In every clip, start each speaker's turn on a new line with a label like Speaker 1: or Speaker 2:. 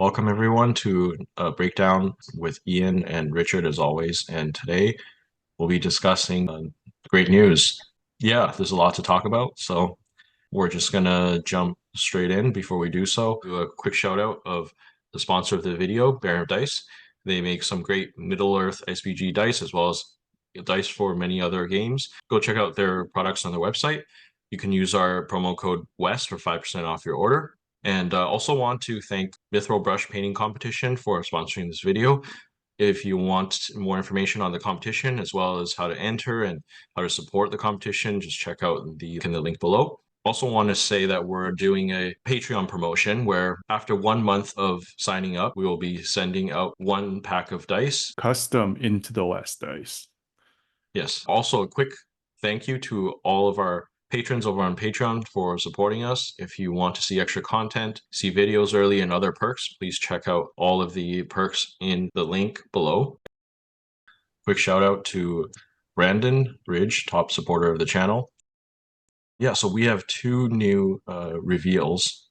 Speaker 1: Welcome everyone to a breakdown with Ian and Richard as always. And today we'll be discussing great news. Yeah, there's a lot to talk about, so we're just gonna jump straight in. Before we do so, do a quick shout out of the sponsor of the video, Baron of Dice. They make some great Middle-earth SPG dice as well as dice for many other games. Go check out their products on their website. You can use our promo code WEST for 5% off your order. And also want to thank Mithril Brush Painting Competition for sponsoring this video. If you want more information on the competition, as well as how to enter and how to support the competition, just check out the link below. Also want to say that we're doing a Patreon promotion where after 1 month of signing up, we will be sending out 1 pack of dice.
Speaker 2: Custom Into the West dice.
Speaker 1: Yes. Also, a quick thank you to all of our patrons over on Patreon for supporting us. If you want to see extra content, see videos early, and other perks, please check out all of the perks in the link below. Quick shout out to Brandon Ridge, top supporter of the channel. Yeah, so we have two new reveals.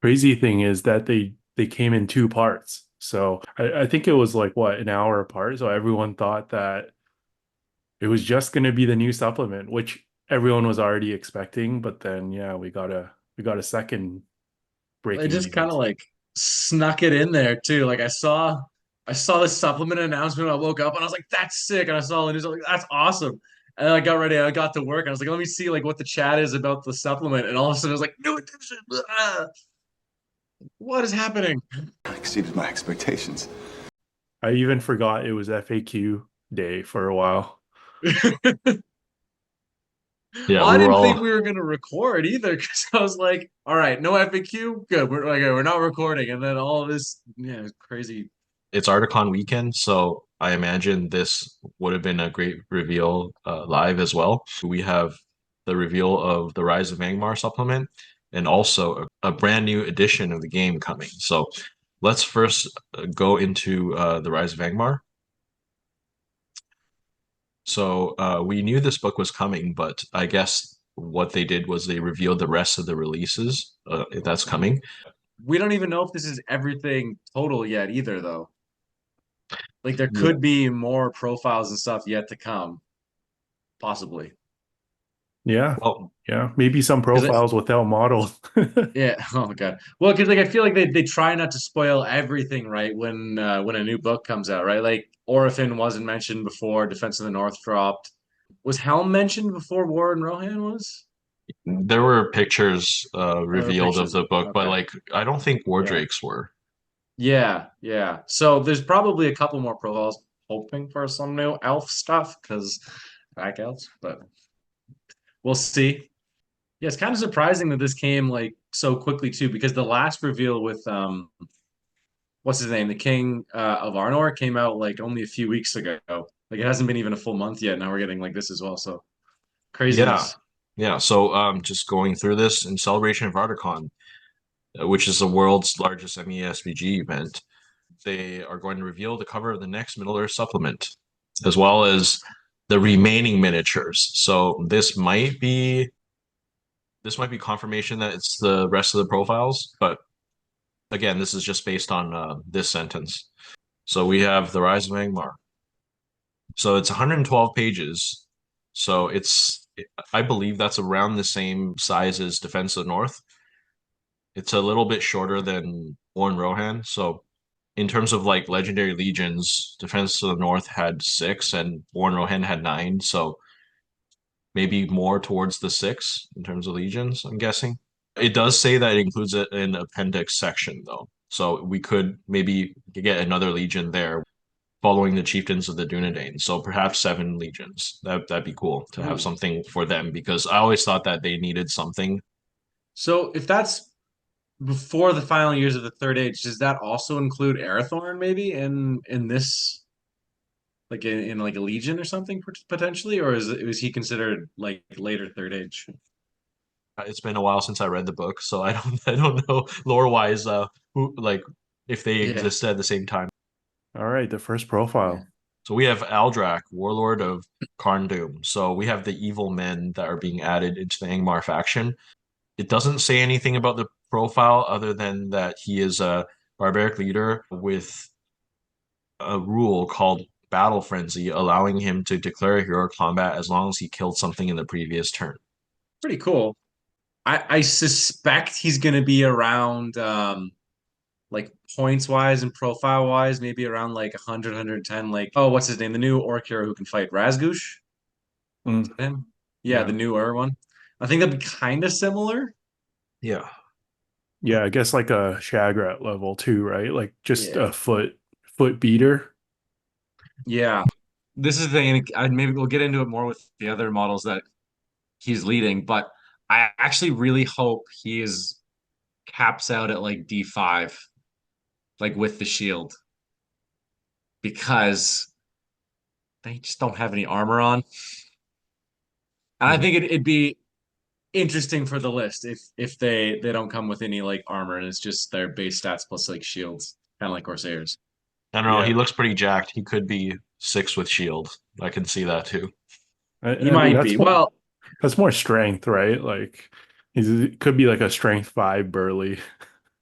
Speaker 2: Crazy thing is that they came in 2 parts. So I think it was like what, an hour apart. So everyone thought that it was just gonna be the new supplement, which everyone was already expecting. But then yeah, we got a second
Speaker 3: They
Speaker 2: breaking
Speaker 3: just kind
Speaker 2: news.
Speaker 3: of like snuck it in there too. Like I saw the supplement announcement. I woke up and I was like, "That's sick!" And I saw the news. I was like, "That's awesome!" And then I got ready. I got to work and I was like, "Let me see like what the chat is about the supplement." And all of a sudden, I was like, "New edition! Ah, what is happening?"
Speaker 4: Exceeded my expectations.
Speaker 2: I even forgot it was FAQ day for a while.
Speaker 1: Yeah,
Speaker 3: Well, I
Speaker 1: we were
Speaker 3: didn't think
Speaker 1: all
Speaker 3: we were gonna record either because I was like, "All right, no FAQ, good. We're not recording." And then all of this, yeah, crazy.
Speaker 1: it's Ardacon weekend, so I imagine this would have been a great reveal live as well. We have the reveal of the Rise of Angmar supplement and also a brand new edition of the game coming. So let's first go into the Rise of Angmar. So we knew this book was coming, but I guess what they did was they revealed the rest of the releases that's coming.
Speaker 3: We don't even know if this is everything total yet either, though. Like there
Speaker 1: Yeah.
Speaker 3: could be more profiles and stuff yet to come, possibly.
Speaker 2: Yeah.
Speaker 1: Well,
Speaker 2: Yeah. Maybe some
Speaker 3: Because
Speaker 2: profiles without models.
Speaker 3: yeah, oh my God. Well, because like I feel like they try not to spoil everything, right? When a new book comes out, right? Like Orphan wasn't mentioned before, Defense of the North dropped. Was Helm mentioned before War and Rohan was?
Speaker 1: there were pictures
Speaker 3: Oh, there were
Speaker 1: revealed of
Speaker 3: pictures.
Speaker 1: the book, but
Speaker 3: Okay.
Speaker 1: like I don't think War
Speaker 3: Yeah.
Speaker 1: Drakes were.
Speaker 3: Yeah, yeah. So there's probably a couple more profiles, hoping for some new elf stuff because back elves, but we'll see. Yeah, it's kind of surprising that this came like so quickly too, because the last reveal with what's his name, the King of Arnor came out like only a few weeks ago. Like it hasn't been even a full month yet. Now we're getting like this as well. So
Speaker 1: Yeah,
Speaker 3: craziness.
Speaker 1: yeah. So just going through this in celebration of Ardacon, which is the world's largest MESBG event, they are going to reveal the cover of the next Middle Earth supplement, as well as the remaining miniatures. So this might be confirmation that it's the rest of the profiles, but again, this is just based on this sentence. So we have the Rise of Angmar. So it's 112 pages. So I believe that's around the same size as Defense of the North. It's a little bit shorter than War and Rohan. So in terms of like legendary legions, Defense of the North had 6 and War and Rohan had 9. So maybe more towards the 6 in terms of legions, I'm guessing. It does say that it includes an appendix section though. So we could maybe get another legion there following the chieftains of the Dunedain. So perhaps 7 legions. That'd be cool to have
Speaker 3: Ooh.
Speaker 1: something for them because I always thought that they needed something.
Speaker 3: So if that's before the final years of the Third Age, does that also include Arathorn maybe in this like in like a legion or something potentially, or is he considered like later Third Age?
Speaker 1: It's been a while since I read the book, so I don't I don't know lore wise who like if they
Speaker 3: Yeah,
Speaker 1: existed at the same time.
Speaker 2: All right, the first
Speaker 3: yeah.
Speaker 2: profile.
Speaker 1: So we have Aldrak, Warlord of Carndum. So we have the evil men that are being added into the Angmar faction. It doesn't say anything about the profile other than that he is barbaric leader with a rule called Battle Frenzy, allowing him to declare a hero combat as long as he killed something in the previous turn.
Speaker 3: Pretty cool. I suspect he's gonna be around like points wise and profile wise, maybe around like 100, 110. Like, oh, what's his name? The new orc hero who can fight Razgush? Is
Speaker 2: Mm,
Speaker 3: it him? Yeah,
Speaker 2: yeah.
Speaker 3: the newer one. I think that'd be kind of similar.
Speaker 1: Yeah.
Speaker 2: Yeah, I guess like a Shagrat level too, right? Like just
Speaker 3: Yeah.
Speaker 2: a foot beater.
Speaker 3: Yeah. This is the thing, and maybe we'll get into it more with the other models that he's leading, but I actually really hope he is caps out at like D5, like with the shield, because they just don't have any armor on. And I
Speaker 1: Mhm.
Speaker 3: think it'd be interesting for the list if they don't come with any like armor and it's just their base stats plus like shields, kind of like Corsairs.
Speaker 1: I don't know.
Speaker 2: Yeah.
Speaker 1: He looks pretty jacked. He could be 6 with shield. I can see that too.
Speaker 3: He
Speaker 2: I mean
Speaker 3: might be. Well,
Speaker 2: that's more strength, right? Like it could be like a strength 5 burly.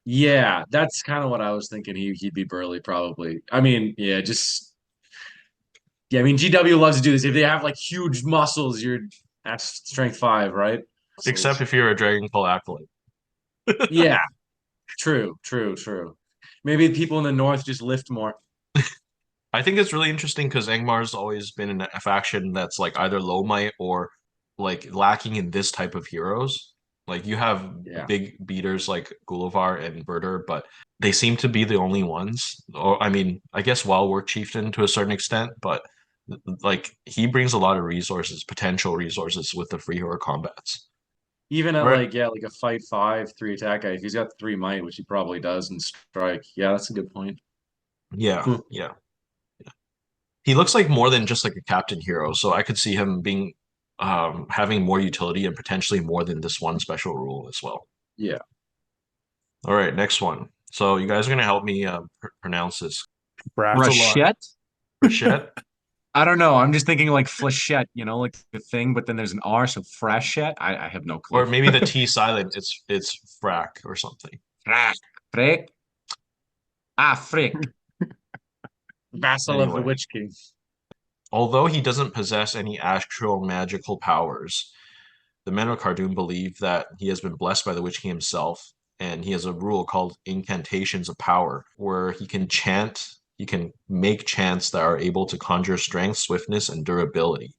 Speaker 3: yeah, that's kind of what I was thinking. He'd be burly probably. I mean, yeah, just yeah. I mean, GW loves to do this. If they have like huge muscles, you're that's strength 5, right?
Speaker 1: Except
Speaker 3: Muscles.
Speaker 1: if you're a Dragonfall Acolyte.
Speaker 3: Yeah, true, true, true. Maybe people in the north just lift more.
Speaker 1: I think it's really interesting because Angmar's always been in a faction that's like either low might or like lacking in this type of heroes. Like you have
Speaker 3: Yeah.
Speaker 1: big beaters like Gullivar and Berder, but they seem to be the only ones. Or I mean, I guess Wildwork Chieftain to a certain extent, but like he brings a lot of resources, potential resources with the free hero combats.
Speaker 3: Even at
Speaker 1: All right.
Speaker 3: like yeah, like a fight 5, 3 attack guy, if he's got 3 might, which he probably does, and strike. Yeah, that's a good point.
Speaker 1: Yeah,
Speaker 3: Hmm.
Speaker 1: yeah. He looks like more than just like a captain hero, so I could see him being having more utility and potentially more than this one special rule as well.
Speaker 3: Yeah.
Speaker 1: All right, next one. So you guys are gonna help me pronounce this. It's a lot.
Speaker 3: Rachette?
Speaker 1: Frechette?
Speaker 3: I don't know. I'm just thinking like flechette, you know, like the thing, but then there's an R, so frachette. I have no clue.
Speaker 1: Or maybe the T silent, it's frack or something.
Speaker 3: Frack. Frick. Ah, frick. Vassal of the
Speaker 1: Anyway,
Speaker 3: Witch King.
Speaker 1: although he doesn't possess any actual magical powers, the men of Cardoon believe that he has been blessed by the Witch King himself, and he has a rule called Incantations of Power, where he can make chants that are able to conjure strength, swiftness, and durability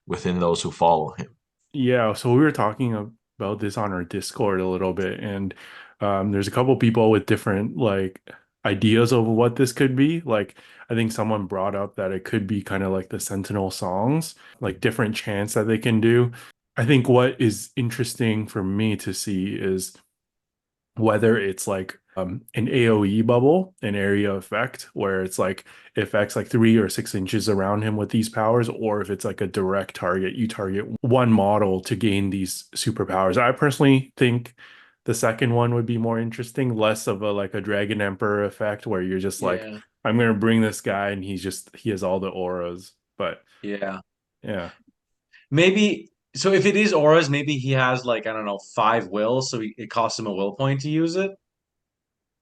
Speaker 1: within those who follow him.
Speaker 2: Yeah, so we were talking about this on our Discord a little bit, and there's a couple people with different like ideas of what this could be. Like, I think someone brought up that it could be kind of like the Sentinel songs, like different chants that they can do. I think what is interesting for me to see is whether it's like an AoE bubble, an area effect, where it's like it affects like 3 or 6 inches around him with these powers, or if it's like a direct target, you target one model to gain these superpowers. I personally think the second one would be more interesting, less of a like a Dragon Emperor effect where you're just like,
Speaker 3: Yeah.
Speaker 2: I'm gonna bring this guy and he has all the auras. But
Speaker 3: Yeah.
Speaker 2: yeah.
Speaker 3: Maybe so if it is auras, maybe he has like, I don't know, 5 will, so it costs him a will point to use it.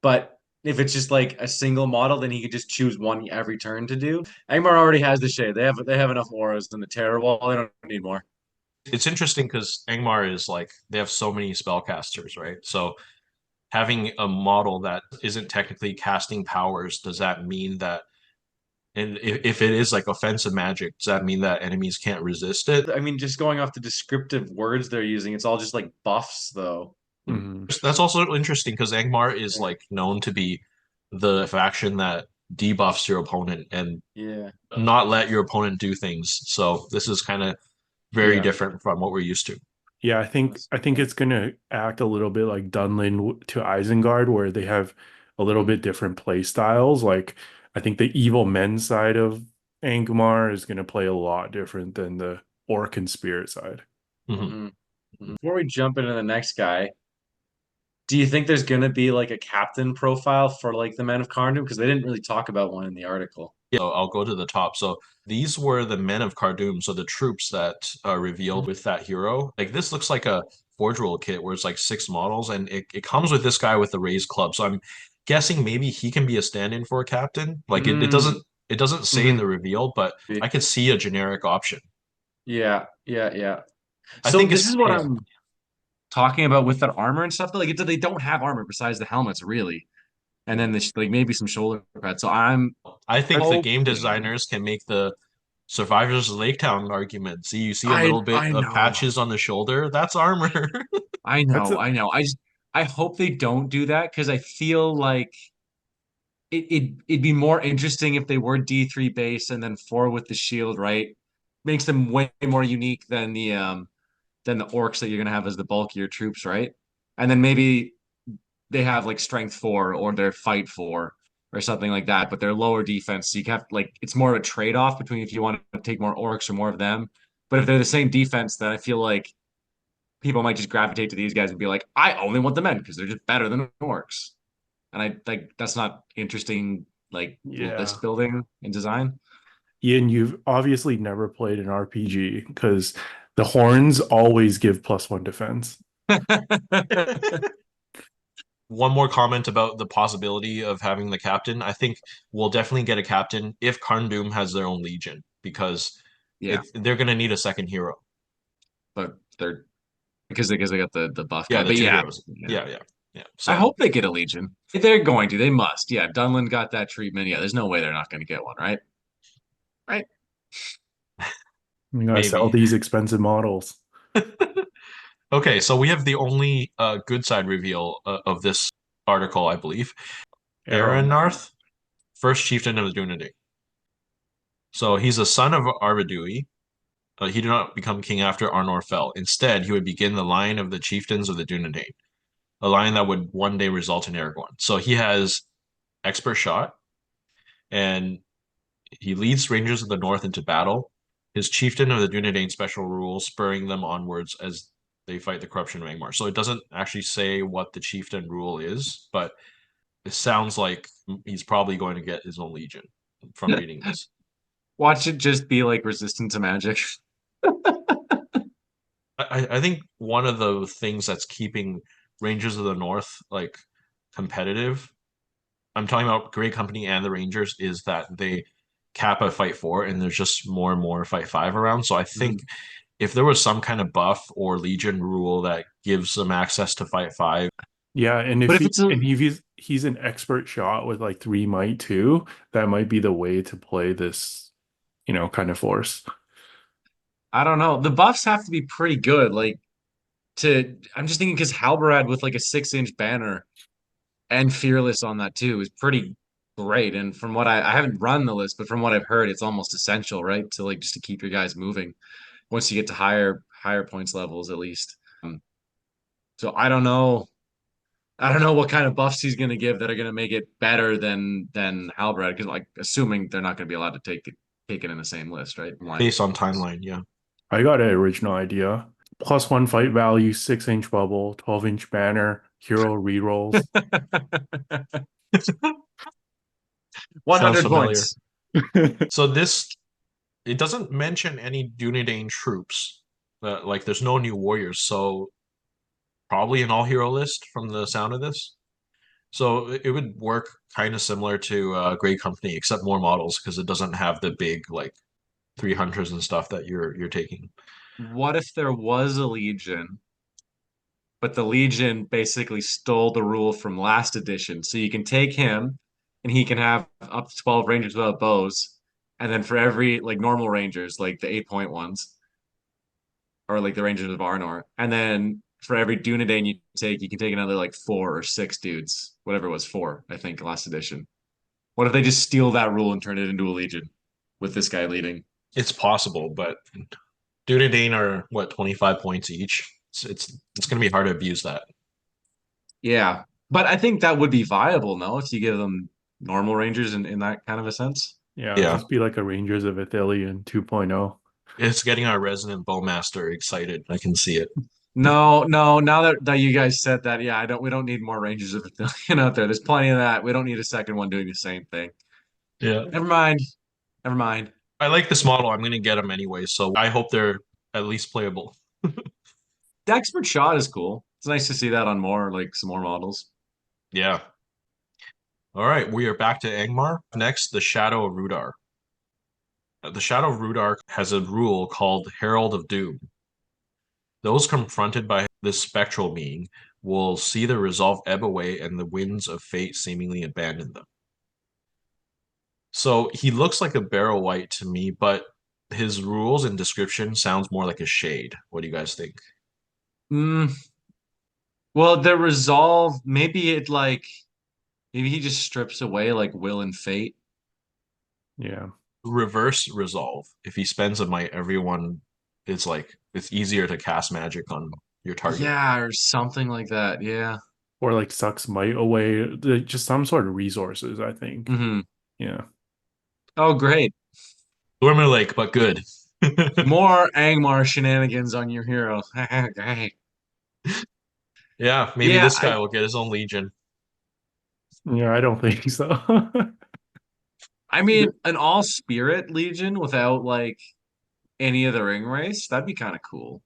Speaker 3: But if it's just like a single model, then he could just choose one every turn to do. Angmar already has the shade. They have enough auras in the terror wall. They don't need more.
Speaker 1: It's interesting because Angmar is like they have so many spellcasters, right? So having a model that isn't technically casting powers, does that mean that and if it is like offensive magic, does that mean that enemies can't resist it?
Speaker 3: I mean, just going off the descriptive words they're using, it's all just like buffs, though.
Speaker 2: Mhm.
Speaker 1: That's also interesting because Angmar is
Speaker 3: Yeah.
Speaker 1: like known to be the faction that debuffs your opponent and
Speaker 3: Yeah.
Speaker 1: not let your opponent do things. So this is kind of very
Speaker 3: Yeah.
Speaker 1: different from what we're used to.
Speaker 2: Yeah, I think it's gonna act a little bit like Dunlin to Isengard, where they have a little bit different play styles. Like I think the evil men side of Angmar is gonna play a lot different than the Orc and Spirit side.
Speaker 1: Mhm.
Speaker 3: Mhm. Before we jump into the next guy, do you think there's gonna be like a captain profile for like the Men of Cardoon? Because they didn't really talk about one in the article.
Speaker 1: So I'll go to the top. So these were the men of Cardoon, so the troops that are revealed with that hero. Like this looks like a Forge World kit where it's like 6 models, and it comes with this guy with the raised club. So I'm guessing maybe he can be a stand-in for a captain. Like
Speaker 3: Mm.
Speaker 1: it doesn't say in
Speaker 3: Mhm.
Speaker 1: the reveal, but I could see a generic option.
Speaker 3: Yeah, yeah, yeah.
Speaker 1: I
Speaker 3: So
Speaker 1: think
Speaker 3: this
Speaker 1: it's
Speaker 3: is what
Speaker 1: yeah.
Speaker 3: I'm talking about with their armor and stuff. Like they don't have armor besides the helmets, really, and then like maybe some shoulder pads. So I'm
Speaker 1: I think the game
Speaker 3: hoping.
Speaker 1: designers can make the Survivors of Lake Town argument. See, you see a
Speaker 3: I
Speaker 1: little bit
Speaker 3: I
Speaker 1: of
Speaker 3: know,
Speaker 1: patches on the shoulder. That's armor.
Speaker 3: I
Speaker 2: That's
Speaker 3: know,
Speaker 2: a,
Speaker 3: I know. I hope they don't do that because I feel like it'd be more interesting if they were D3 base and then four with the shield, right? Makes them way more unique than the orcs that you're gonna have as the bulkier troops, right? And then maybe they have like strength four or their fight four or something like that, but they're lower defense. So you have like it's more of a trade-off between if you want to take more orcs or more of them. But if they're the same defense, then I feel like people might just gravitate to these guys and be like, I only want the men because they're just better than orcs. And I like that's not interesting like
Speaker 2: yeah.
Speaker 3: list building and design.
Speaker 2: Ian, you've obviously never played an RPG because the horns always give +1 defense.
Speaker 1: One more comment about the possibility of having the captain. I think we'll definitely get a captain if Karndum has their own legion because
Speaker 3: Yeah,
Speaker 1: they're going to need a second hero.
Speaker 3: but they're because they got the buff
Speaker 1: Yeah,
Speaker 3: guy.
Speaker 1: the
Speaker 3: But
Speaker 1: two
Speaker 3: yeah,
Speaker 1: heroes.
Speaker 3: yeah.
Speaker 1: Yeah, yeah, yeah.
Speaker 3: I
Speaker 1: So
Speaker 3: hope they get a Legion. They're going to. They must. Yeah, Dunland got that treatment. Yeah, there's no way they're not going to get one, right? Right.
Speaker 2: You gotta sell
Speaker 1: maybe.
Speaker 2: these expensive models.
Speaker 1: Okay, so we have the only good side reveal of this article, I believe.
Speaker 2: Arrow.
Speaker 1: Aranarth, first chieftain of the Dunedain. So he's a son of Arvedui. He did not become king after Arnor fell. Instead, he would begin the line of the chieftains of the Dunedain, a line that would one day result in Aragorn. So he has expert shot, and he leads Rangers of the North into battle. His chieftain of the Dunedain special rule, spurring them onwards as they fight the corruption of Angmar. So it doesn't actually say what the chieftain rule is, but it sounds like he's probably going to get his own legion from reading this.
Speaker 3: Watch it just be like resistant to magic.
Speaker 1: I think one of the things that's keeping Rangers of the North like competitive, I'm talking about Great Company and the Rangers, is that they cap a fight four and there's just more and more fight five around. So I think
Speaker 3: Mm.
Speaker 1: if there was some kind of buff or Legion rule that gives them access to fight five,
Speaker 2: Yeah, and
Speaker 3: But
Speaker 2: if
Speaker 3: if
Speaker 2: he
Speaker 3: it's a,
Speaker 2: and he's an expert shot with like 3 might too, that might be the way to play this, kind of force.
Speaker 3: I don't know. The buffs have to be pretty good. I'm just thinking because Halberad with like a 6-inch banner and Fearless on that too is pretty great. And from what I haven't run the list, but from what I've heard, it's almost essential, right? To like just to keep your guys moving once you get to higher points levels at least. So I don't know. I don't know what kind of buffs he's going to give that are going to make it better than Halbrad because like assuming they're not going to be allowed to take it in the same list, right?
Speaker 1: based on timeline, yeah.
Speaker 2: I got an original idea. +1 fight value, 6-inch bubble, 12-inch banner, hero rerolls.
Speaker 1: 'Sounds
Speaker 3: 100
Speaker 1: familiar.
Speaker 3: points.
Speaker 1: So this it doesn't mention any Dunedain troops. Like there's no new warriors, so probably an all hero list from the sound of this. So it would work kind of similar to Great Company, except more models because it doesn't have the big like 300s and stuff that you're taking.
Speaker 3: What if there was a Legion, but the Legion basically stole the rule from last edition? So you can take him and he can have up to 12 Rangers without bows. And then for every like normal Rangers, like the 8-point ones, or like the Rangers of Arnor. And then for every Dunedain you can take another like 4 or 6 dudes, whatever it was, 4, I think, last edition. What if they just steal that rule and turn it into a Legion with this guy leading?
Speaker 1: It's possible, but Dunedain are what 25 points each. It's going to be hard to abuse that.
Speaker 3: Yeah. But I think that would be viable, no, if you give them normal Rangers in that kind of a sense.
Speaker 2: Yeah,
Speaker 1: Yeah,
Speaker 2: just be like a Rangers of Ithilien 2.0.
Speaker 1: it's getting our resident bowmaster excited. I can see it.
Speaker 3: No, no, now that you guys said that, yeah, we don't need more Rangers of Ithilien out there. There's plenty of that. We don't need a second one doing the same thing.
Speaker 1: Yeah,
Speaker 3: Never mind. Never mind.
Speaker 1: I like this model. I'm going to get them anyway, so I hope they're at least playable.
Speaker 3: The expert shot is cool. It's nice to see that on more like some more models.
Speaker 1: Yeah. All right, we are back to Angmar. Next, the Shadow of Rudar. The Shadow of Rudar has a rule called Herald of Doom. Those confronted by this spectral being will see the resolve ebb away and the winds of fate seemingly abandon them. So he looks like a Barrow White to me, but his rules and description sounds more like a shade. What do you guys think?
Speaker 3: Mm, well, the resolve, maybe it like maybe he just strips away like will and fate.
Speaker 2: Yeah.
Speaker 1: Reverse resolve. If he spends a might, everyone is like it's easier to cast magic on your target.
Speaker 3: Yeah, or something like that. Yeah.
Speaker 2: Or like sucks might away, just some sort of resources, I think.
Speaker 3: Hmm.
Speaker 2: Yeah.
Speaker 3: Oh, great.
Speaker 1: Stormer Lake, but good.
Speaker 3: More Angmar shenanigans on your hero. Great.
Speaker 1: Yeah, maybe
Speaker 3: Yeah,
Speaker 1: this guy will get his own legion.
Speaker 2: Yeah, I don't think so.
Speaker 3: I mean, an all spirit legion without like any of the ring race, that'd be kind of cool.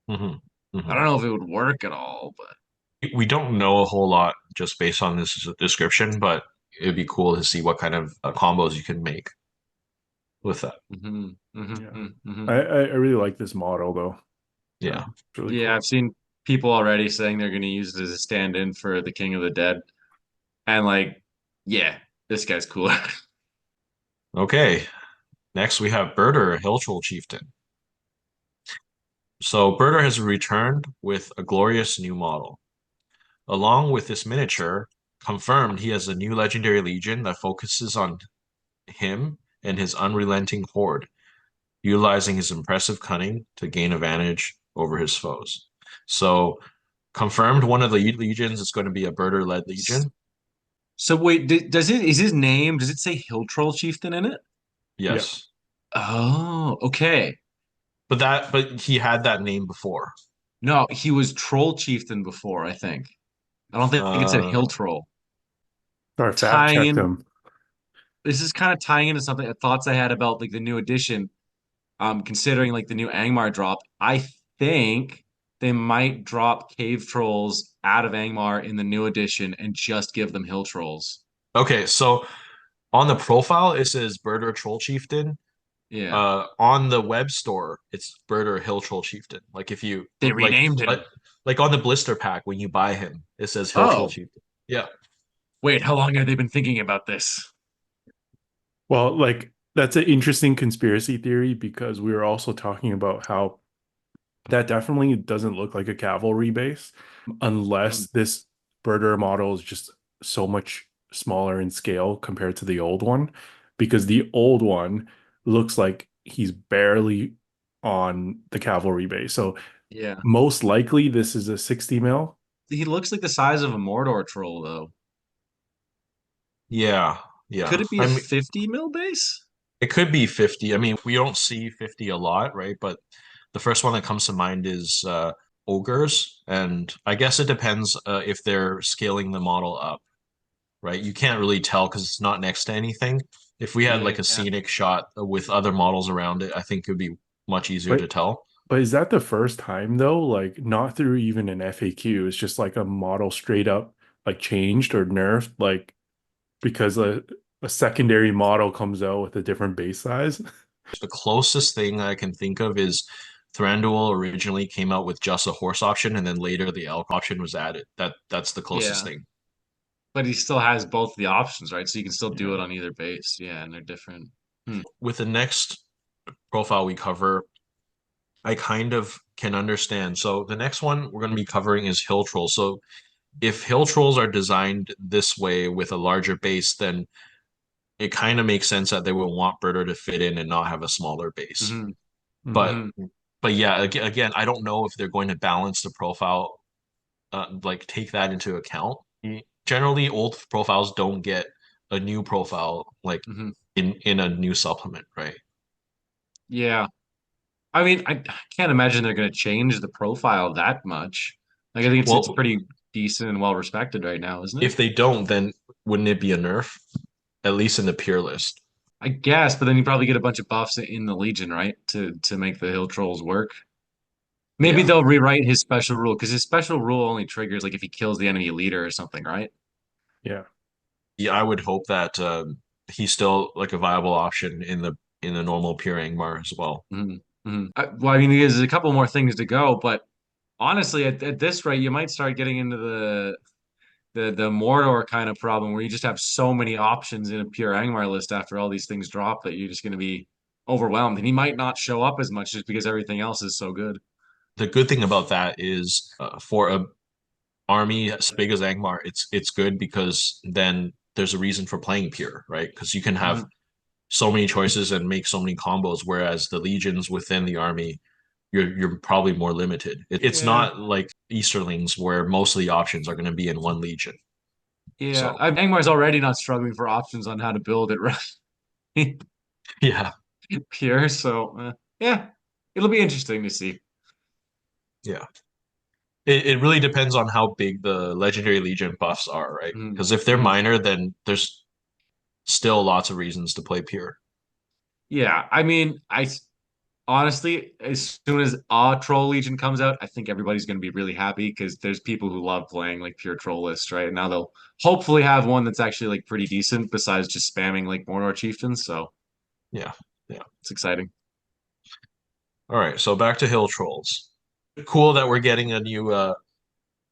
Speaker 1: Hmm.
Speaker 3: I
Speaker 1: Hmm.
Speaker 3: don't know if it would work at all, but
Speaker 1: We don't know a whole lot just based on this description, but it'd be cool to see what kind of combos you can make with that.
Speaker 2: Yeah.
Speaker 3: hmm.
Speaker 2: I really like this model though. Yeah.
Speaker 1: Yeah.
Speaker 2: It's really
Speaker 3: Yeah,
Speaker 2: cool.
Speaker 3: I've seen people already saying they're going to use it as a stand-in for the King of the Dead, and like, yeah, this guy's cool.
Speaker 1: Okay. Next, we have Birder, Hilltroll Chieftain. So Birder has returned with a glorious new model. Along with this miniature, confirmed he has a new legendary legion that focuses on him and his unrelenting horde, utilizing his impressive cunning to gain advantage over his foes. So confirmed one of the legions is going to be a Birder-led legion.
Speaker 3: So wait, does it is his name? Does it say Hill Troll Chieftain in it?
Speaker 2: Yeah.
Speaker 1: Yes.
Speaker 3: Oh, okay.
Speaker 1: But he had that name before.
Speaker 3: No, he was Troll Chieftain before, I think. I don't think it said Hill
Speaker 1: Uh
Speaker 3: Troll.
Speaker 2: Sorry, fact
Speaker 3: Tying
Speaker 2: checked
Speaker 3: in,
Speaker 2: him.
Speaker 3: this is kind of tying into something thoughts I had about like the new edition. Considering like the new Angmar drop, I think they might drop cave trolls out of Angmar in the new edition and just give them hill trolls.
Speaker 1: okay, so on the profile it says Birder Troll Chieftain.
Speaker 3: Yeah,
Speaker 1: On the web store it's Birder Hill Troll Chieftain. Like if you
Speaker 3: they renamed him.
Speaker 1: like on the blister pack when you buy him, it says Hill Troll
Speaker 3: Oh,
Speaker 1: Chieftain. Yeah.
Speaker 3: wait, how long have they been thinking about this?
Speaker 2: Well, like that's an interesting conspiracy theory because we were also talking about how that definitely doesn't look like a cavalry base
Speaker 3: Mm,
Speaker 2: unless this birder model is just so much smaller in scale compared to the old one. Because the old one looks like he's barely on the cavalry base. So
Speaker 3: yeah,
Speaker 2: most likely this is a 60 mil.
Speaker 3: he looks like the size of a Mordor troll though.
Speaker 1: Yeah.
Speaker 3: Could
Speaker 1: Yeah.
Speaker 3: it be
Speaker 1: I
Speaker 3: a
Speaker 1: mean
Speaker 3: 50 mil base?
Speaker 1: it could be 50. I mean, we don't see 50 a lot, right? But the first one that comes to mind is ogres, and I guess it depends if they're scaling the model up, right? You can't really tell because it's not next to anything. If we had
Speaker 3: Yeah,
Speaker 1: like a scenic shot with other models around it, I think it would be much easier to
Speaker 2: But
Speaker 1: tell.
Speaker 2: but is that the first time though? Like not through even an FAQ. It's just like a model straight up like changed or nerfed, like because a secondary model comes out with a different base size.
Speaker 1: The closest thing I can think of is Thranduil originally came out with just a horse option, and then later the elk option was added. That's the closest
Speaker 3: yeah,
Speaker 1: thing.
Speaker 3: but he still has both the options, right? So you can still do
Speaker 2: Yeah.
Speaker 3: it on either base. Yeah, and they're different. Hmm.
Speaker 1: With the next profile we cover, I kind of can understand. So the next one we're going to be covering is hill trolls. So if hill trolls are designed this way with a larger base, then it kind of makes sense that they will want Birder to fit in and not have a smaller base.
Speaker 3: Hmm.
Speaker 2: Mhm.
Speaker 1: But
Speaker 3: Hmm.
Speaker 1: but yeah, again, I don't know if they're going to balance the profile, like take that into account. Generally, old profiles don't get a new profile like
Speaker 3: Hmm.
Speaker 1: in a new supplement, right?
Speaker 3: Yeah. I mean, I can't imagine they're going to change the profile that much. Like, I think it's
Speaker 1: Well,
Speaker 3: pretty decent and well respected right now, isn't it?
Speaker 1: if they don't, then wouldn't it be a nerf? At least in the peer list.
Speaker 3: I guess, but then you probably get a bunch of buffs in the Legion, right? To make the Hill Trolls work. Maybe
Speaker 1: Yeah.
Speaker 3: they'll rewrite his special rule because his special rule only triggers like if he kills the enemy leader or something, right?
Speaker 2: Yeah.
Speaker 1: Yeah, I would hope that he's still like a viable option in the normal pure Angmar as well.
Speaker 3: Well, I mean, there's a couple more things to go, but honestly, at this rate, you might start getting into the Mordor kind of problem where you just have so many options in a pure Angmar list after all these things drop that you're just going to be overwhelmed, and he might not show up as much just because everything else is so good.
Speaker 1: The good thing about that is for a army as big as Angmar, it's good because then there's a reason for playing pure, right? Because you can have
Speaker 3: Mhm.
Speaker 1: so many choices and make so many combos, whereas the legions within the army, you're probably more limited. It's
Speaker 3: Yeah,
Speaker 1: not like Easterlings where most of the options are going to be in one legion.
Speaker 3: yeah.
Speaker 1: So
Speaker 3: Angmar's already not struggling for options on how to build it right
Speaker 1: yeah,
Speaker 3: pure, so yeah, it'll be interesting to see.
Speaker 1: yeah. It really depends on how big the legendary legion buffs are, right?
Speaker 3: Mhm.
Speaker 1: Because if they're
Speaker 3: Mhm.
Speaker 1: minor, then there's still lots of reasons to play pure.
Speaker 3: Yeah, I mean, honestly, as soon as Troll Legion comes out, I think everybody's going to be really happy because there's people who love playing like pure troll lists, right? Now they'll hopefully have one that's actually like pretty decent besides just spamming like Mordor chieftains. So
Speaker 1: Yeah, yeah.
Speaker 3: it's exciting.
Speaker 1: All right, so back to hill trolls. Cool that we're getting a new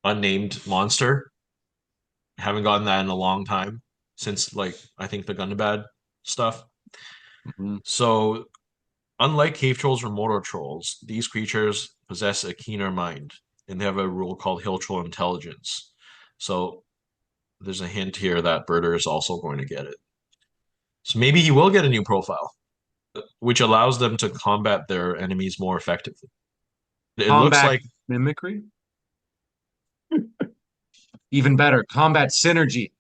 Speaker 1: unnamed monster. Haven't gotten that in a long time since like I think the Gundabad stuff.
Speaker 3: Mhm.
Speaker 1: So unlike cave trolls or mortar trolls, these creatures possess a keener mind, and they have a rule called hill troll intelligence. So there's a hint here that Birder is also going to get it. So maybe he will get a new profile, which allows them to combat their enemies more effectively. It looks
Speaker 3: Combat
Speaker 1: like
Speaker 3: mimicry, even better. Combat synergy.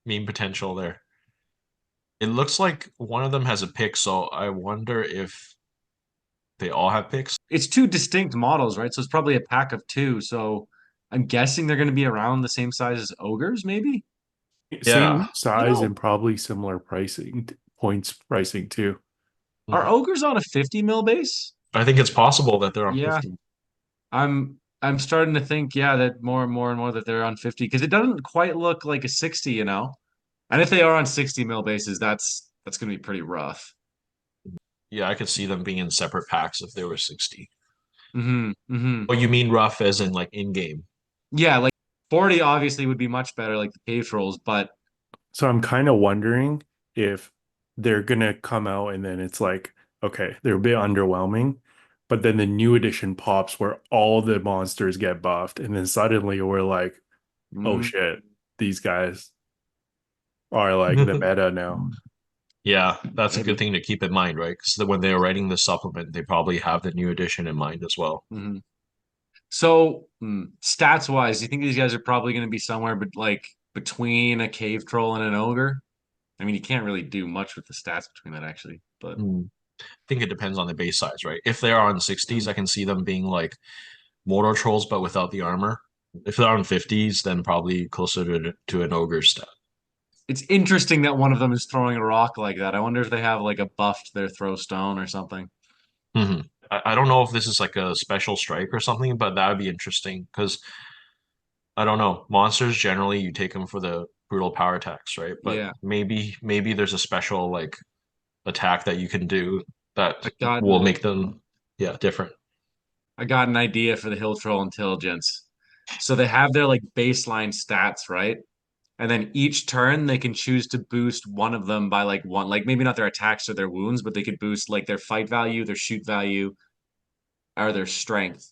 Speaker 1: meme potential there. It looks like one of them has a pick, so I wonder if they all have picks.
Speaker 3: It's two distinct models, right? So it's probably a pack of two. So I'm guessing they're going to be around the same size as ogres, maybe.
Speaker 1: Yeah.
Speaker 2: Same size
Speaker 3: No,
Speaker 2: and probably similar pricing, points pricing too.
Speaker 3: are
Speaker 1: Mhm.
Speaker 3: ogres on a 50 mil base?
Speaker 1: I think it's possible that they're on
Speaker 3: Yeah,
Speaker 1: 50.
Speaker 3: I'm starting to think, yeah, that more and more and more that they're on 50 because it doesn't quite look like a 60, you know. And if they are on 60 mil bases, that's going to be pretty rough.
Speaker 1: Yeah, I could see them being in separate packs if they were 60.
Speaker 3: Mm-hmm.
Speaker 1: Oh, you mean rough as in like in game?
Speaker 3: Yeah, like 40 obviously would be much better, like the cave trolls, but
Speaker 2: So I'm kind of wondering if they're gonna come out and then it's like, okay, they're a bit underwhelming, but then the new edition pops where all the monsters get buffed, and then suddenly we're like, oh
Speaker 3: mm,
Speaker 2: shit, these guys are like the meta now.
Speaker 1: Yeah, that's a good
Speaker 3: maybe.
Speaker 1: thing to keep in mind, right? Because when they were writing the supplement, they probably have the new edition in mind as well.
Speaker 3: Hmm. So, stats wise, do you think these guys are probably going to be somewhere but like between a cave troll and an ogre? I mean, you can't really do much with the stats between that actually, but
Speaker 1: Hmm. I think it depends on the base size, right? If they are on 60s,
Speaker 3: mm,
Speaker 1: I can see them being like mortar trolls, but without the armor. If they're on 50s, then probably closer to an ogre stat.
Speaker 3: it's interesting that one of them is throwing a rock like that. I wonder if they have like a buff to their throw stone or something.
Speaker 1: Hmm. I don't know if this is like a special strike or something, but that would be interesting because I don't know. Monsters generally you take them for the brutal power attacks, right? But
Speaker 3: Yeah,
Speaker 1: maybe there's a special like attack that you can do that
Speaker 3: I got
Speaker 1: will make them yeah different.
Speaker 3: I got an idea for the Hill Troll Intelligence. So they have their like baseline stats, right? And then each turn they can choose to boost one of them by like one, like maybe not their attacks or their wounds, but they could boost like their fight value, their shoot value, or their strength.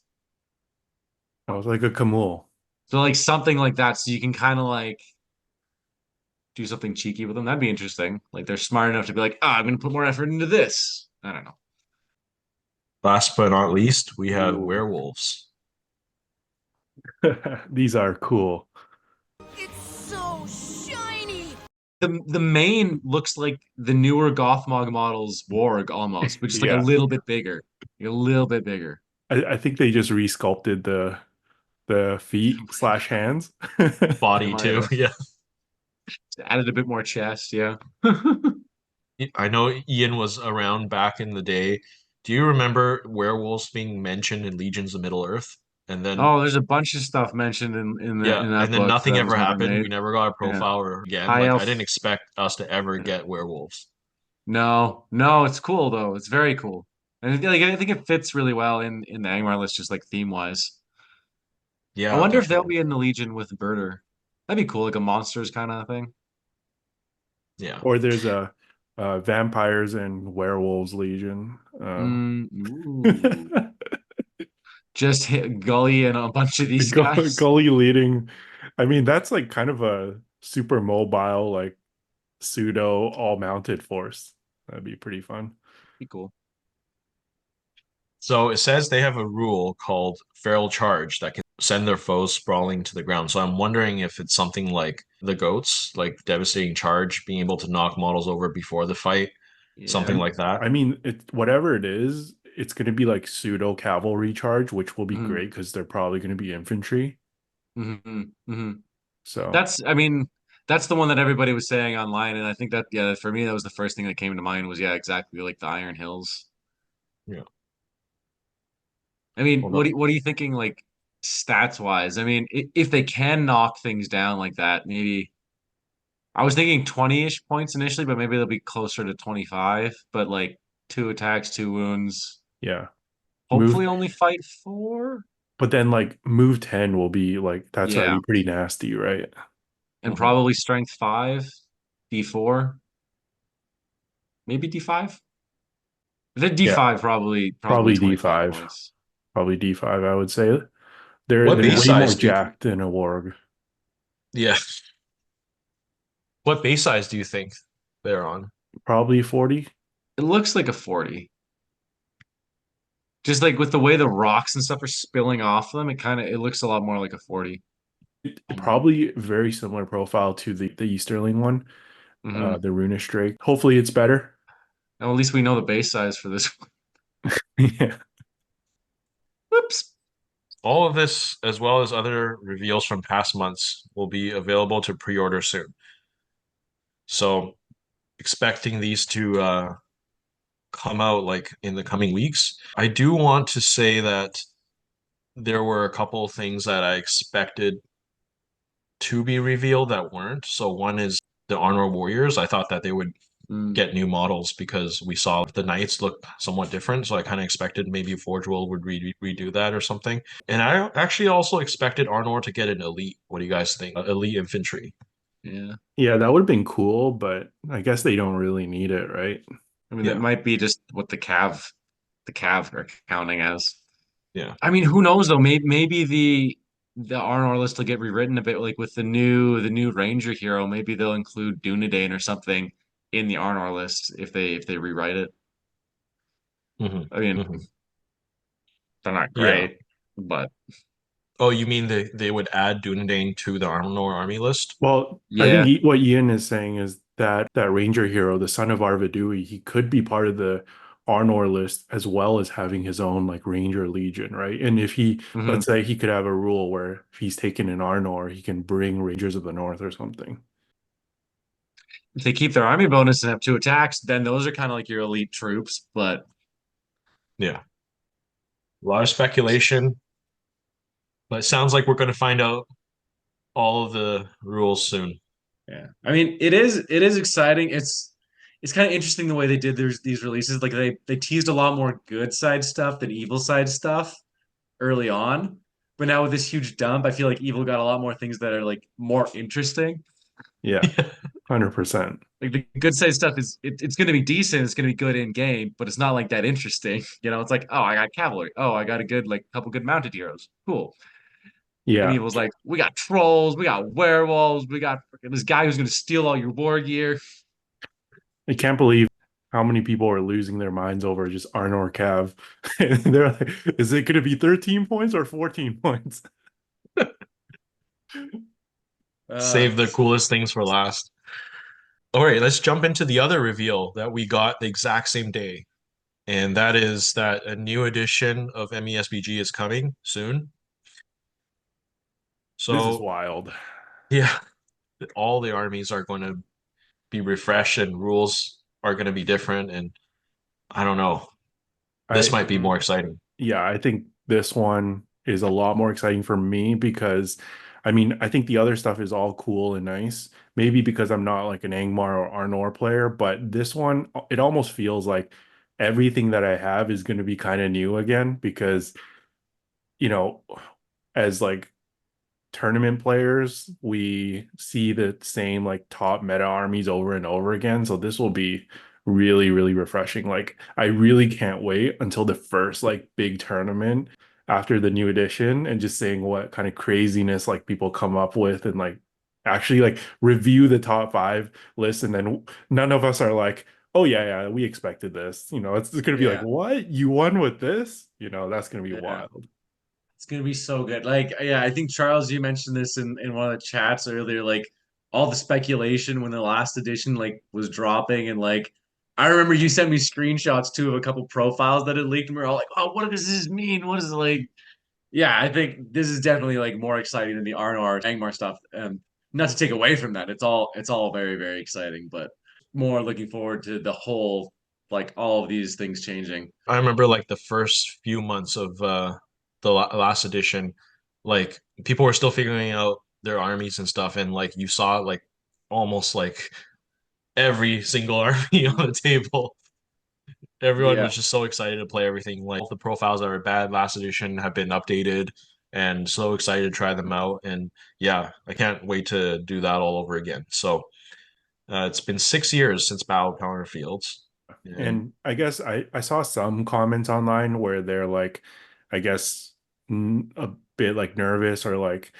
Speaker 2: I was like a Camul.
Speaker 3: So like something like that. So you can kind of like do something cheeky with them. That'd be interesting. Like they're smart enough to be like, oh, I'm gonna put more effort into this. I don't know.
Speaker 1: Last but not least, we have
Speaker 3: Ooh.
Speaker 1: werewolves.
Speaker 2: These are cool.
Speaker 5: It's so shiny.
Speaker 3: The main looks like the newer Gothmog model's Warg almost, but just like a
Speaker 2: Yeah,
Speaker 3: little bit bigger. Like, a little bit bigger.
Speaker 2: I think they just resculpted the feet slash hands.
Speaker 3: They
Speaker 1: Body
Speaker 3: might
Speaker 1: too,
Speaker 3: have
Speaker 1: yeah.
Speaker 3: added a bit more chest, yeah.
Speaker 1: I know Ian was around back in the day. Do you remember werewolves being mentioned in Legions of Middle Earth and then
Speaker 3: Oh, there's a bunch of stuff mentioned
Speaker 1: yeah,
Speaker 3: in that
Speaker 1: and then
Speaker 3: book
Speaker 1: nothing
Speaker 3: that
Speaker 1: ever
Speaker 3: was never
Speaker 1: happened.
Speaker 3: made.
Speaker 1: We never got a
Speaker 3: Yeah.
Speaker 1: profile or again.
Speaker 3: High
Speaker 1: Like I
Speaker 3: elf.
Speaker 1: didn't expect us to ever
Speaker 3: Yeah.
Speaker 1: get werewolves.
Speaker 3: No, no, it's cool though. It's very cool. And like I think it fits really well in the Angmar list, just like theme wise. I
Speaker 1: Yeah,
Speaker 3: wonder if they'll
Speaker 1: definitely.
Speaker 3: be in the Legion with Birder. That'd be cool, like a monsters kind of thing.
Speaker 1: Yeah.
Speaker 2: Or there's a vampires and werewolves legion.
Speaker 3: Ooh. Just hit Gully and a bunch of these guys.
Speaker 2: Gully leading. I mean, that's like kind of a super mobile, like pseudo all mounted force. That'd be pretty fun.
Speaker 3: Be cool.
Speaker 1: So it says they have a rule called feral charge that can send their foes sprawling to the ground. So I'm wondering if it's something like the goats, like devastating charge, being able to knock models over before the fight, something
Speaker 3: Yeah.
Speaker 1: like that.
Speaker 2: I mean, whatever it is, it's going to be like pseudo cavalry charge, which will be
Speaker 3: hmm
Speaker 2: great because they're probably going to be infantry.
Speaker 3: hmm hmm
Speaker 2: So
Speaker 3: I mean, that's the one that everybody was saying online, and I think that yeah, for me that was the first thing that came to mind was yeah, exactly like the Iron Hills.
Speaker 1: Yeah.
Speaker 3: I mean,
Speaker 1: Well, no,
Speaker 3: what are you thinking like stats wise? I mean, if they can knock things down like that, maybe I was thinking 20-ish points initially, but maybe they'll be closer to 25, but like 2 attacks, 2 wounds.
Speaker 2: yeah, move.
Speaker 3: Hopefully only fight 4.
Speaker 2: But then like move 10 will be like that's
Speaker 3: Yeah.
Speaker 2: already pretty nasty, right?
Speaker 3: And
Speaker 1: mhm.
Speaker 3: probably strength 5, D4, maybe D5. The
Speaker 2: Yeah,
Speaker 3: D5 probably
Speaker 2: probably
Speaker 3: 25
Speaker 2: D5.
Speaker 3: points.
Speaker 2: Probably D5, I would say.
Speaker 1: What
Speaker 2: They're
Speaker 1: base
Speaker 2: way more
Speaker 1: size do you,
Speaker 2: jacked than a warg.
Speaker 1: yeah. What base size do you think they're on?
Speaker 2: Probably 40.
Speaker 3: It looks like a 40. Just like with the way the rocks and stuff are spilling off them, it looks a lot more like a 40.
Speaker 2: Probably very similar profile to the Easterling one,
Speaker 3: Mm-hmm.
Speaker 2: the Runish Drake. Hopefully it's better.
Speaker 3: Well, at least we know the base size for this one.
Speaker 2: Yeah.
Speaker 3: Whoops.
Speaker 1: All of this, as well as other reveals from past months, will be available to pre-order soon. So expecting these to come out like in the coming weeks. I do want to say that there were a couple of things that I expected to be revealed that weren't. So one is the Armor Warriors. I thought that they would
Speaker 3: Mm.
Speaker 1: get new models because we saw the Knights look somewhat different. So I kind of expected maybe Forge World would redo that or something. And I actually also expected Arnor to get an elite. What do you guys think? Elite infantry.
Speaker 3: Yeah.
Speaker 2: Yeah, that would have been cool, but I guess they don't really need it, right?
Speaker 3: I mean, that
Speaker 1: Yeah,
Speaker 3: might be just what the Cav are counting as.
Speaker 1: yeah.
Speaker 3: I mean, who knows though? Maybe the Arnor list will get rewritten a bit, like with the new Ranger hero. Maybe they'll include Dunedain or something in the Arnor list if they rewrite it.
Speaker 1: hmm
Speaker 3: I mean,
Speaker 1: hmm
Speaker 3: they're not
Speaker 1: Yeah.
Speaker 3: great, but
Speaker 1: Oh, you mean they would add Dunedain to the Arnor army list?
Speaker 2: Well, I think
Speaker 3: yeah.
Speaker 2: what Ian is saying is that that Ranger hero, the son of Arvidui, he could be part of the Arnor list as well as having his own like Ranger Legion, right? And if he,
Speaker 3: hmm
Speaker 2: let's say he could have a rule where if he's taken an Arnor, he can bring Rangers of the North or something.
Speaker 3: If they keep their army bonus and have 2 attacks, then those are kind of like your elite troops. But
Speaker 1: Yeah. A lot of speculation, but it sounds like we're going to find out all of the rules soon.
Speaker 3: yeah, I mean, it is exciting. It's kind of interesting the way they did these releases. Like they teased a lot more good side stuff than evil side stuff early on. But now with this huge dump, I feel like evil got a lot more things that are like more interesting.
Speaker 2: Yeah, 100%.
Speaker 3: Like the good side stuff it's going to be decent. It's going to be good in game, but it's not like that interesting. It's like, oh, I got cavalry. Oh, I got a good like couple good mounted heroes. Cool. And
Speaker 2: Yeah,
Speaker 3: evil's like, we got trolls, we got werewolves, we got this guy who's going to steal all your war gear.
Speaker 2: I can't believe how many people are losing their minds over just Arnor Cav. And they're like, is it going to be 13 points or 14 points?
Speaker 1: Save the coolest things for last. All right, let's jump into the other reveal that we got the exact same day. And that is that a new edition of MESBG is coming soon.
Speaker 2: This is
Speaker 1: So,
Speaker 2: wild.
Speaker 1: yeah, all the armies are going to be refreshed and rules are going to be different. And I don't know, this
Speaker 2: I
Speaker 1: might be more exciting.
Speaker 2: Yeah, I think this one is a lot more exciting for me because I mean, I think the other stuff is all cool and nice. Maybe because I'm not like an Angmar or Arnor player, but this one, it almost feels like everything that I have is going to be kind of new again because, you know, as like tournament players, we see the same like top meta armies over and over again. So this will be really, really refreshing. Like I really can't wait until the first like big tournament after the new edition and just seeing what kind of craziness like people come up with and like actually like review the top five list and then none of us are like, oh yeah, we expected this. It's gonna be like,
Speaker 3: Yeah,
Speaker 2: what? You won with this? That's gonna be
Speaker 3: yeah.
Speaker 2: wild.
Speaker 3: It's gonna be so good. Like, yeah, I think Charles, you mentioned this in one of the chats earlier. Like, all the speculation when the last edition like was dropping, and like, I remember you sent me screenshots too of a couple profiles that had leaked, and we were all like, "Oh, what does this mean? What is it like?" Yeah, I think this is definitely like more exciting than the Arnor Angmar stuff. Not to take away from that, it's all very very exciting, but more looking forward to the whole like all of these things changing.
Speaker 1: I remember like the first few months of the last edition, like people were still figuring out their armies and stuff, and like you saw like almost like every single army on the table. Everyone
Speaker 3: Yeah.
Speaker 1: was just so excited to play everything. Like the profiles that were bad last edition have been updated, and so excited to try them out. And yeah, I can't wait to do that all over again. So it's been 6 years since Battle Counter Fields, and
Speaker 2: And I guess I saw some comments online where they're like, I guess a bit like nervous or like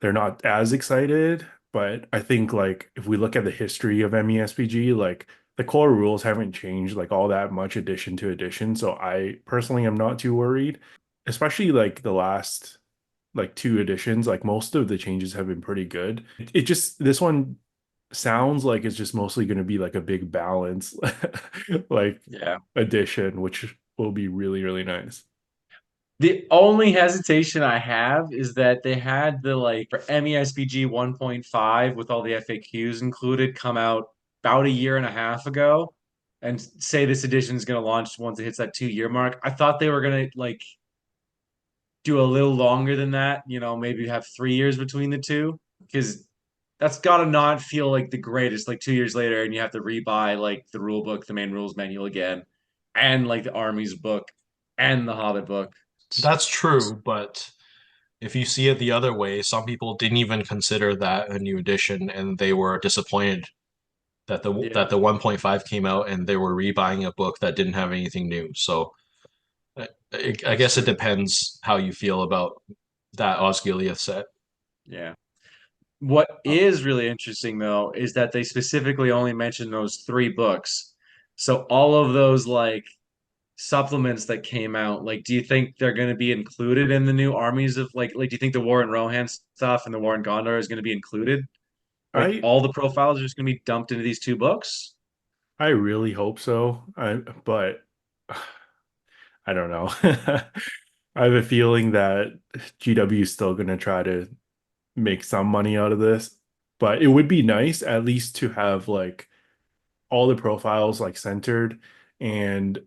Speaker 2: they're not as excited. But I think like if we look at the history of MESBG, like the core rules haven't changed like all that much edition to edition. So I personally am not too worried, especially like the last like two editions. Like most of the changes have been pretty good. It just this one sounds like it's just mostly going to be like a big balance like
Speaker 3: Yeah.
Speaker 2: addition, which will be really, really nice.
Speaker 3: The only hesitation I have is that they had the like for MESBG 1.5 with all the FAQs included come out about a year and a half ago and say this edition is going to launch once it hits that 2 year mark. I thought they were going to like do a little longer than that, maybe have 3 years between the two because that's got to not feel like the greatest like 2 years later and you have to rebuy like the rule book, the main rules manual again, and like the army's book and the Hobbit book.
Speaker 1: that's true. But if you see it the other way, some people didn't even consider that a new edition, and they were disappointed that
Speaker 3: Yeah.
Speaker 1: the 1.5 came out, and they were rebuying a book that didn't have anything new. So I
Speaker 3: That's
Speaker 1: guess it
Speaker 3: true.
Speaker 1: depends how you feel about that Osgiliath set.
Speaker 3: Yeah. What is really interesting though is that they specifically only mentioned those three books. So all of those like supplements that came out, like do you think they're going to be included in the new armies of like do you think the War in Rohan stuff and the War in Gondor is going to be included? Like
Speaker 2: I
Speaker 3: all the profiles are just going to be dumped into these two books?
Speaker 2: I really hope so. But I don't know. I have a feeling that GW is still going to try to make some money out of this, but it would be nice at least to have like all the profiles like centered and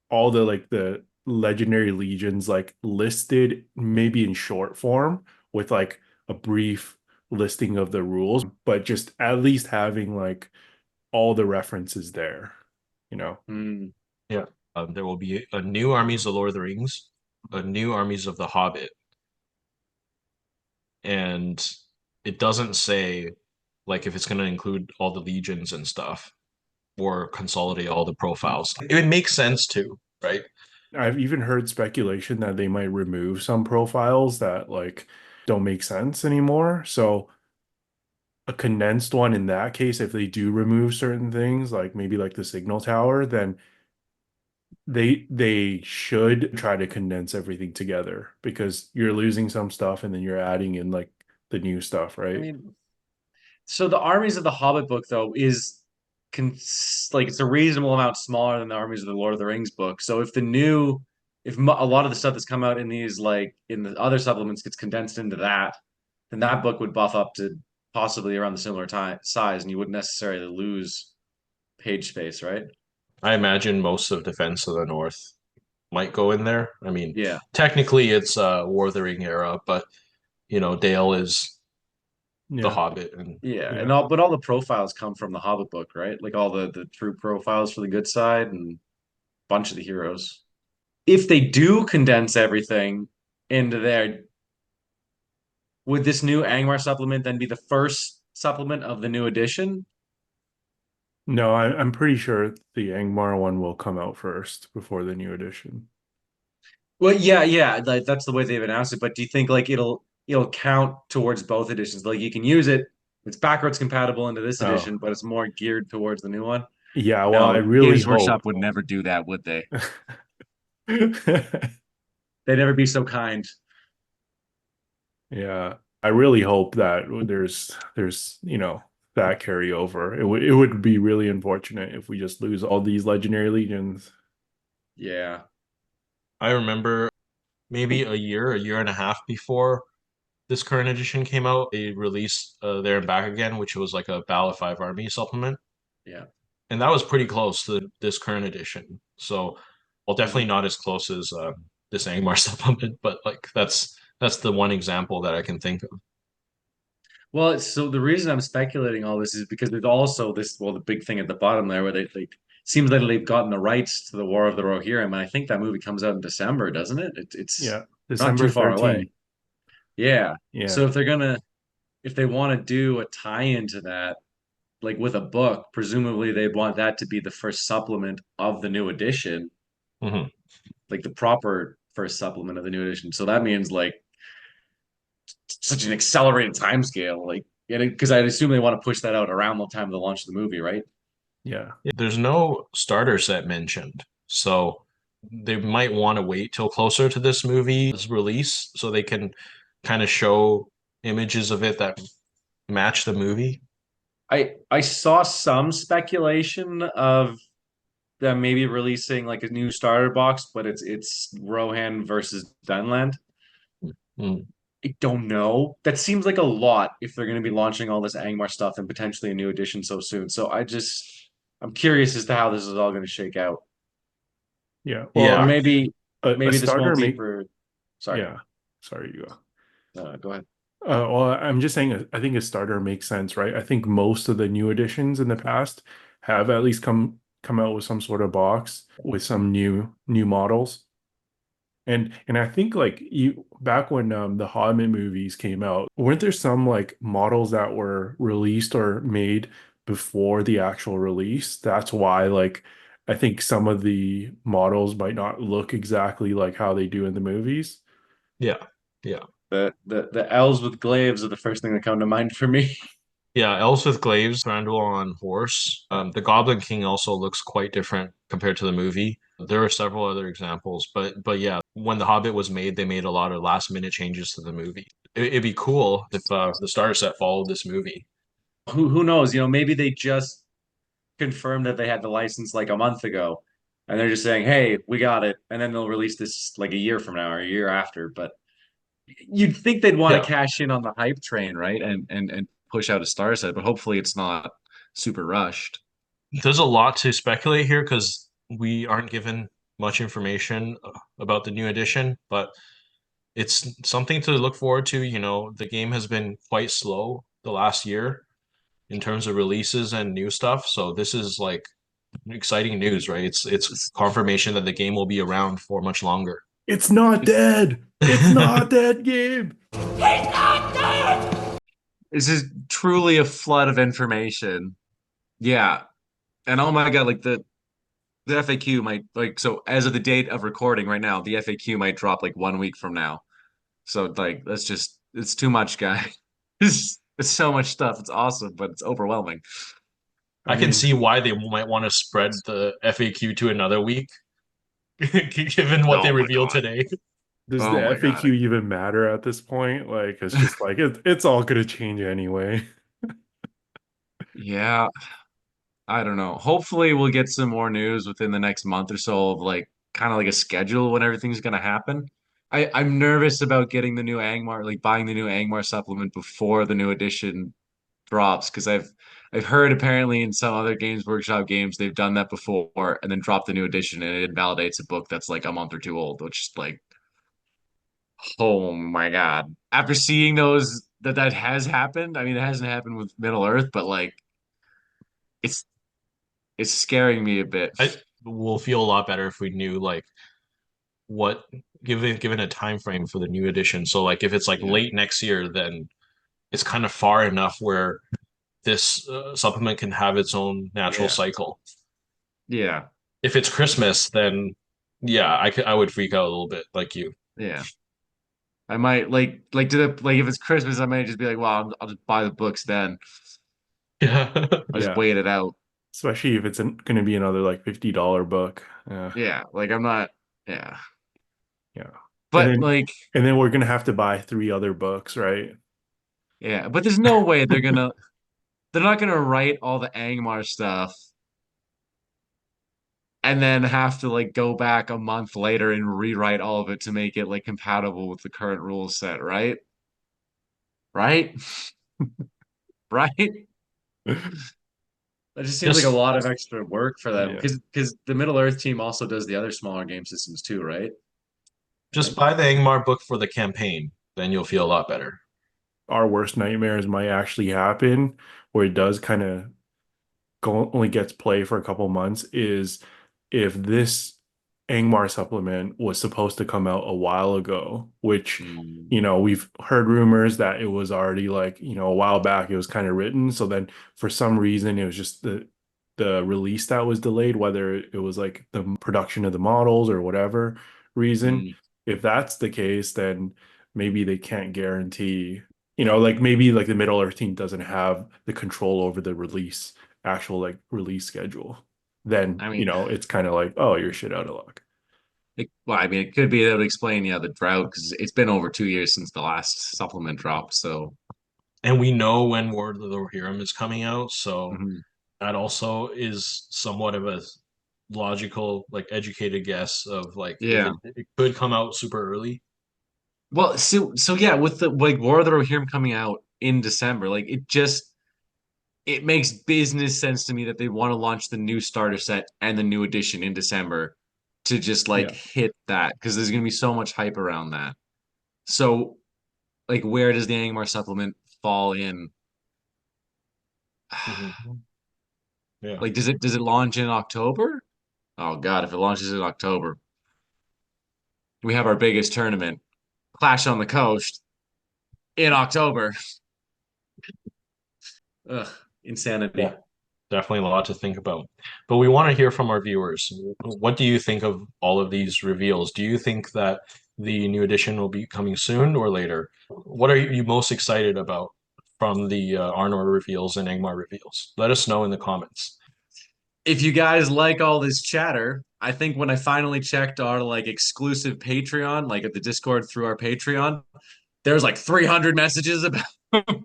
Speaker 2: all the like the legendary legions like listed maybe in short form with like a brief listing of the rules, but just at least having like all the references there, you know.
Speaker 3: Hmm.
Speaker 1: Yeah. There will be a new Armies of Lord of the Rings, a new Armies of the Hobbit, and it doesn't say like if it's going to include all the legions and stuff or consolidate all the profiles. It would make sense too, right?
Speaker 2: I've even heard speculation that they might remove some profiles that like don't make sense anymore. So a condensed one in that case, if they do remove certain things, like maybe like the signal tower, then they should try to condense everything together because you're losing some stuff and then you're adding in like the new stuff,
Speaker 3: I
Speaker 2: right?
Speaker 3: mean, so the armies of the Hobbit book though is like it's a reasonable amount smaller than the armies of the Lord of the Rings book. So if a lot of the stuff that's come out in these like in the other supplements gets condensed into that, then that book would buff up to possibly around the similar time size, and you wouldn't necessarily lose page space, right?
Speaker 1: I imagine most of Defense of the North might go in there. I mean,
Speaker 3: Yeah.
Speaker 1: technically it's War of the Ring era, but Dale is the
Speaker 2: Yeah.
Speaker 1: Hobbit, and
Speaker 3: Yeah,
Speaker 2: Yeah.
Speaker 3: and all the profiles come from the Hobbit book, right? Like all the true profiles for the good side and a bunch of the heroes. If they do condense everything into there, would this new Angmar supplement then be the first supplement of the new edition?
Speaker 2: No, I'm pretty sure the Angmar one will come out first before the new edition.
Speaker 3: Well, yeah, like that's the way they've announced it. But do you think like it'll count towards both editions? Like you can use it, it's backwards compatible into this
Speaker 2: Oh,
Speaker 3: edition, but it's more geared towards the new one.
Speaker 2: yeah. Well, I
Speaker 3: No,
Speaker 2: really
Speaker 3: Games
Speaker 2: hope.
Speaker 3: Workshop would never do that, would they? They'd never be so kind.
Speaker 2: Yeah, I really hope that there's that carryover. It would be really unfortunate if we just lose all these legendary legions.
Speaker 3: Yeah.
Speaker 1: I remember maybe a year and a half before this current edition came out, they released There and Back Again, which was like a Battle of Five Army supplement,
Speaker 3: Yeah.
Speaker 1: and that was pretty close to this current edition. So, well, definitely
Speaker 3: Mhm.
Speaker 1: not as close as this Angmar supplement, but like that's the one example that I can think of.
Speaker 3: Well, so the reason I'm speculating all this is because there's also this, well, the big thing at the bottom there where they seems like they've gotten the rights to the War of the Rohirrim, and I think that movie comes out in December, doesn't it? It's
Speaker 2: Yeah,
Speaker 3: not too
Speaker 2: December
Speaker 3: far away.
Speaker 2: 13th.
Speaker 3: Yeah.
Speaker 2: Yeah,
Speaker 3: So if they want to do a tie-in to that, like with a book, presumably they'd want that to be the first supplement of the new edition,
Speaker 1: Hmm.
Speaker 3: like the proper first supplement of the new edition. So that means like such an accelerated timescale, like because I'd assume they want to push that out around the time of the launch of the movie, right?
Speaker 2: yeah,
Speaker 1: There's no starter set mentioned, so they might want to wait till closer to this movie's release so they can kind of show images of it that match the movie.
Speaker 3: I saw some speculation of them maybe releasing like a new starter box, but it's Rohan versus Dunland.
Speaker 1: Mm.
Speaker 3: I don't know. That seems like a lot if they're going to be launching all this Angmar stuff and potentially a new edition so soon. So I'm curious as to how this is all going to shake out.
Speaker 2: yeah. Well,
Speaker 3: And
Speaker 1: Yeah,
Speaker 2: a
Speaker 3: maybe this
Speaker 2: starter
Speaker 3: won't be
Speaker 2: make
Speaker 3: for. Sorry,
Speaker 2: yeah. Sorry, you go.
Speaker 3: go ahead.
Speaker 2: Well, I'm just saying, I think a starter makes sense, right? I think most of the new editions in the past have at least come out with some sort of box with some new models. And I think like you back when the Hobbit movies came out, weren't there some like models that were released or made before the actual release? That's why like I think some of the models might not look exactly like how they do in the movies.
Speaker 1: yeah, yeah.
Speaker 3: The elves with glaives are the first thing that come to mind for me.
Speaker 1: Yeah, elves with glaives, Thranduil on horse. The Goblin King also looks quite different compared to the movie. There are several other examples, but yeah, when The Hobbit was made, they made a lot of last minute changes to the movie. It'd be cool if the starter set followed this movie.
Speaker 3: Who knows? Maybe they just confirmed that they had the license like a month ago, and they're just saying, "Hey, we got it," and then they'll release this like a year from now or a year after. But you'd think they'd want to
Speaker 1: Yeah,
Speaker 3: cash in on the hype train, right? And push out a star set, but hopefully it's not super rushed.
Speaker 1: there's a lot to speculate here because we aren't given much information about the new edition, but it's something to look forward to. The game has been quite slow the last year in terms of releases and new stuff. So this is like exciting news, right? It's confirmation that the game will be around for much longer.
Speaker 2: It's not dead. It's not dead, Gabe.
Speaker 3: This is truly a flood of information. Yeah. And oh my God, like the FAQ might like so as of the date of recording right now, the FAQ might drop like 1 week from now. So like that's just it's too much, guy. It's so much stuff. It's awesome, but it's overwhelming.
Speaker 2: I
Speaker 1: I can
Speaker 2: mean,
Speaker 1: see why they might want to spread the FAQ to another week, given what they
Speaker 3: Oh my
Speaker 1: revealed
Speaker 3: God.
Speaker 1: today.
Speaker 2: does
Speaker 3: Oh
Speaker 2: the
Speaker 3: my God.
Speaker 2: FAQ even matter at this point? Like, it's just like it's all gonna change anyway.
Speaker 3: Yeah, I don't know. Hopefully we'll get some more news within the next month or so of like kind of like a schedule when everything's gonna happen. I'm nervous about getting the new Angmar, like buying the new Angmar supplement before the new edition drops because I've heard apparently in some other Games Workshop games they've done that before and then dropped the new edition and it invalidates a book that's like a month or two old, which is like, oh my God. After seeing those that has happened, I mean it hasn't happened with Middle Earth, but like it's it's scaring me a bit.
Speaker 1: I will feel a lot better if we knew like what given a time frame for the new edition. So like if it's like
Speaker 3: Yeah.
Speaker 1: late next year, then it's kind of far enough where this supplement can have its own natural
Speaker 3: Yeah.
Speaker 1: cycle.
Speaker 3: Yeah.
Speaker 1: If it's Christmas, then yeah, I would freak out a little bit like you.
Speaker 3: Yeah. I might like if it's Christmas, I might just be like, well, I'll just buy the books then.
Speaker 1: Yeah.
Speaker 3: I'll just
Speaker 2: Yeah.
Speaker 3: wait it out.
Speaker 2: Especially if it's going to be another like $50 book. Yeah.
Speaker 3: Yeah, like I'm not. Yeah,
Speaker 2: Yeah. And
Speaker 3: but
Speaker 2: then
Speaker 3: like,
Speaker 2: and then we're going to have to buy 3 other books, right?
Speaker 3: yeah, but there's no way they're not gonna write all the Angmar stuff and then have to like go back a month later and rewrite all of it to make it like compatible with the current rule set, right? Right? Right? That just seems like a
Speaker 1: Just
Speaker 3: lot of extra work for them
Speaker 2: Yeah.
Speaker 3: because the Middle Earth team also does the other smaller game systems too, right?
Speaker 1: just buy the Angmar book for the campaign, then you'll feel a lot better.
Speaker 2: Our worst nightmares might actually happen where it does kind of only gets play for a couple months is if this Angmar supplement was supposed to come out a while ago, which,
Speaker 3: Mm,
Speaker 2: we've heard rumors that it was already like, a while back it was kind of written. So then for some reason it was just the release that was delayed, whether it was like the production of the models or whatever reason.
Speaker 3: mm.
Speaker 2: If that's the case, then maybe they can't guarantee, like maybe like the Middle Earth team doesn't have the control over the actual like release schedule. Then,
Speaker 3: I mean,
Speaker 2: it's kind of like, oh, you're shit out of luck.
Speaker 3: well, I mean, it could be that would explain, yeah, the drought because it's been over 2 years since the last supplement dropped. So,
Speaker 1: And we know when War of the Rohirrim is coming out, so
Speaker 3: mhm.
Speaker 1: that also is somewhat of a logical, like educated guess of like if
Speaker 3: Yeah.
Speaker 1: it could come out super early.
Speaker 3: Well, so yeah, with the like War of the Rohirrim coming out in December, like it makes business sense to me that they want to launch the new starter set and the new edition in December to just like
Speaker 2: Yeah.
Speaker 3: hit that because there's gonna be so much hype around that. So, like, where does the Angmar supplement fall in?
Speaker 1: Mhm. Yeah.
Speaker 3: Like, does it launch in October? Oh God, if it launches in October, we have our biggest tournament, Clash on the Coast, in October. Ugh,
Speaker 1: Yeah.
Speaker 3: insanity.
Speaker 1: Definitely a lot to think about. But we want to hear from our viewers. What do you think of all of these reveals? Do you think that the new edition will be coming soon or later? What are you most excited about from the Arnor reveals and Angmar reveals? Let us know in the comments.
Speaker 3: If you guys like all this chatter, I think when I finally checked our like exclusive Patreon, like at the Discord through our Patreon, there's like 300 messages about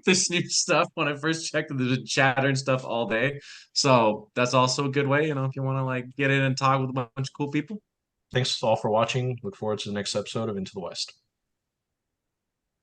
Speaker 3: this new stuff when I first checked the chatter and stuff all day. So that's also a good way, if you want to like get in and talk with a bunch of cool people.
Speaker 1: Thanks all for watching. Look forward to the next episode of Into the West.